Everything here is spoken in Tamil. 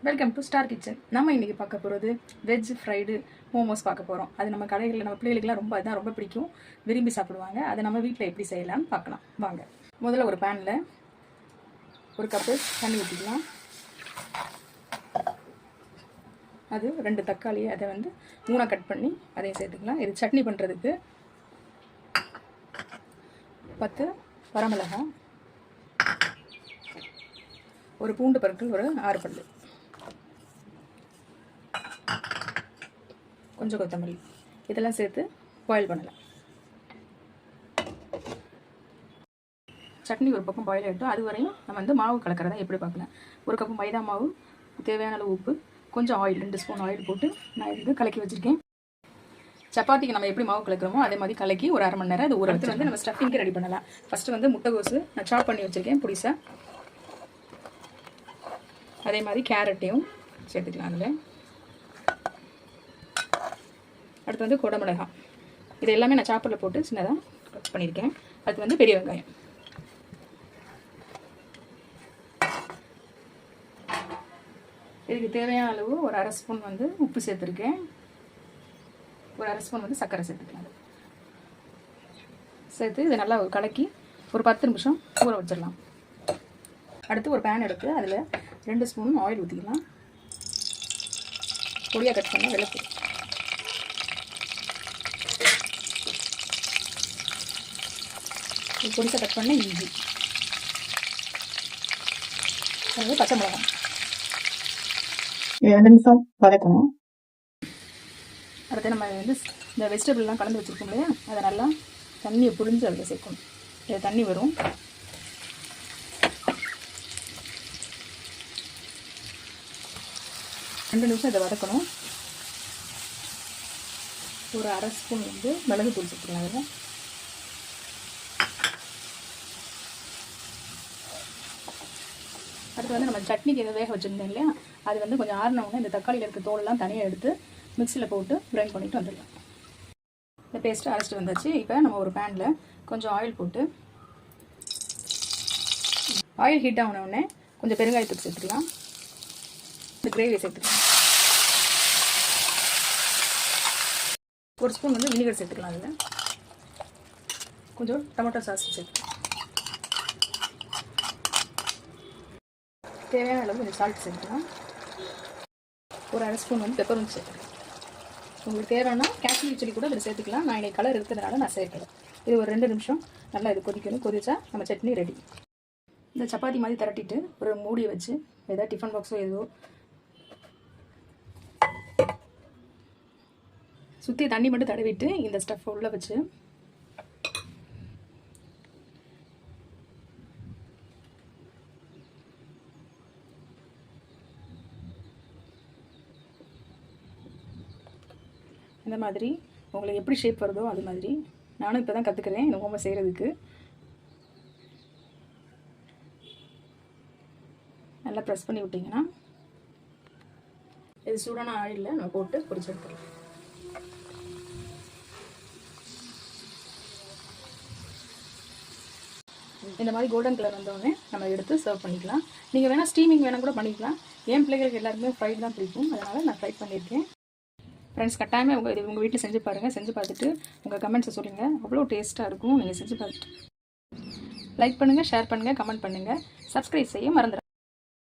Welcome to star kitchen. நம்ம இன்றைக்கி பார்க்க போகிறது வெஜ் ஃப்ரைடு மோமோஸ் பார்க்க போகிறோம். அது நம்ம கடைகளில் நம்ம பிள்ளைகளுக்குலாம் ரொம்ப பிடிக்கும், விரும்பி சாப்பிடுவாங்க. அதை நம்ம வீட்டில் எப்படி செய்யலாம்னு பார்க்கலாம் வாங்க. முதல்ல ஒரு பேனில் ஒரு கப்பு தண்ணி ஊற்றிக்கலாம். அது 2 தக்காளி, அதை வந்து 3 கட் பண்ணி அதையும் சேர்த்துக்கலாம். இது சட்னி பண்ணுறதுக்கு 10 வரமிளகாய், ஒரு பூண்டு பற்கள், ஒரு 6 பல்லு, கொஞ்சம் கொத்தமல்லி, இதெல்லாம் சேர்த்து பாயில் பண்ணலாம். சட்னி ஒரு பக்கம் பாயில் ஆகிட்டோம். அது வரையும் நம்ம வந்து மாவு கலக்கிறதா எப்படி பார்க்கலாம். ஒரு கப்பு மைதா மாவு, தேவையான அளவு உப்பு, கொஞ்சம் ஆயில், 2 ஸ்பூன் ஆயில் போட்டு நான் இது கலக்கி வச்சுருக்கேன். சப்பாத்திக்கு நம்ம எப்படி மாவு கலக்கிறோமோ அதே மாதிரி கலக்கி ஒரு 1/2 மணி நேரம் அது ஊற வச்சு வந்து நம்ம ஸ்டஃபிங்க்கு ரெடி பண்ணலாம். ஃபஸ்ட்டு வந்து முட்டைகோசு நான் சாப் பண்ணி வச்சுருக்கேன் புடிசா. அதே மாதிரி கேரட்டையும் சேர்த்துக்கலாம். அதில் அடுத்து வந்து குடமிளகாய், இது எல்லாமே நான் சாப்பரில் போட்டு சின்னதாக கட் பண்ணியிருக்கேன். அடுத்து வந்து பெரிய வெங்காயம், இதுக்கு தேவையான அளவு ஒரு 1/2 ஸ்பூன் வந்து உப்பு சேர்த்துருக்கேன். ஒரு 1/2 ஸ்பூன் வந்து சர்க்கரை சேர்த்துக்கலாம். சேர்த்து இதை நல்லா கலக்கி ஒரு 10 நிமிஷம் ஊற வச்சிடலாம். அடுத்து ஒரு பேன் எடுத்து அதில் 2 ஸ்பூன் ஆயில் ஊற்றிக்கலாம். பொடியாக கட் பண்ண வெள்ளைப்பூ, பொடிசை கட் பண்ண இஞ்சி, அதாவது பச்சை மிளகாய், 2 நிமிஷம் வதக்கணும். அடுத்து நம்ம வந்து இந்த வெஜிடபிள்லாம் கலந்து வச்சுருக்கோம் இல்லையா, அதை நல்லா தண்ணியை புழிஞ்சு அதில் சேர்க்கணும். இது தண்ணி வரும். ரெண்டு நிமிஷம் இதை வதக்கணும். ஒரு 1/2 ஸ்பூன் வந்து மிளகு தூள் சேர்த்துக்கலாம். அதில் அடுத்து வந்து நம்ம சட்னிக்கு எதாவது வேக வச்சுருந்தோம் இல்லையா, அது வந்து கொஞ்சம் ஆறினவுடனே இந்த தக்காளியில் இருக்க தோலெல்லாம் தனியாக எடுத்து மிக்சியில் போட்டு கிரைண்ட் பண்ணிவிட்டு வந்துடலாம். இந்த பேஸ்ட்டு அரைச்சிட்டு வந்தாச்சு. இப்போ நம்ம ஒரு பேனில் கொஞ்சம் ஆயில் போட்டு, ஆயில் ஹீட் ஆகினவுடனே கொஞ்சம் பெருங்காயத்துக்கு சேர்த்துக்கலாம். இந்த கிரேவியை சேர்த்துக்கலாம். ஒரு ஸ்பூன் வந்து வினிகர் சேர்த்துக்கலாம். அதில் கொஞ்சம் டொமேட்டோ சாஸ் சேர்த்துக்கலாம். தேவையான அளவு கொஞ்சம் சால்ட் சேர்த்துக்கலாம். ஒரு 1/2 ஸ்பூன் வந்து பெப்பர் வந்து சேர்த்துக்கலாம். உங்களுக்கு தேவைன்னா காஷ்மீர் சில்லி கூட இதில் சேர்த்துக்கலாம். நான் இன்னைக்கு கலர் இருக்கிறதுனால நான் சேர்க்கலை. இது ஒரு 2 நிமிஷம் நல்லா இது கொதிக்கணும். கொதிச்சா நம்ம சட்னி ரெடி. இந்த சப்பாத்தி மாதிரி திரட்டிட்டு ஒரு மூடியை வச்சு ஏதாவது டிஃபன் பாக்ஸோ ஏதோ சுற்றி தண்ணி மட்டும் தடவிட்டு இந்த ஸ்டஃப் உள்ளே வச்சு இந்த மாதிரி உங்களுக்கு எப்படி ஷேப் வருதோ அது மாதிரி. நானும் இப்போ தான் கற்றுக்கிறேன் இந்த மோமோ செய்கிறதுக்கு. நல்லா ப்ரெஸ் பண்ணி விட்டிங்கன்னா இது சூடான ஆயிலில் நம்ம போட்டு பொரிச்சு எடுத்துக்கலாம். இந்த மாதிரி கோல்டன் கலர் வந்தோடனே நம்ம எடுத்து சர்வ் பண்ணிக்கலாம். நீங்கள் வேணால் ஸ்டீமிங் வேணால் கூட பண்ணிக்கலாம். என் பிள்ளைகளுக்கு எல்லாருக்குமே ஃப்ரைட் தான் பிடிக்கும், அதனால் நான் ஃப்ரை பண்ணியிருக்கேன். ஃப்ரெண்ட்ஸ், கட்டாயமாக உங்கள் வீட்டில் செஞ்சு பாருங்கள். செஞ்சு பார்த்துட்டு உங்கள் கமெண்ட்ஸை சொல்லுங்கள். அவ்வளோ டேஸ்ட்டாக இருக்கும். நீங்கள் செஞ்சு பார்த்துட்டு லைக் பண்ணுங்கள், ஷேர் பண்ணுங்கள், கமெண்ட் பண்ணுங்கள், சப்ஸ்கிரைப் செய்ய மறந்துடுங்க.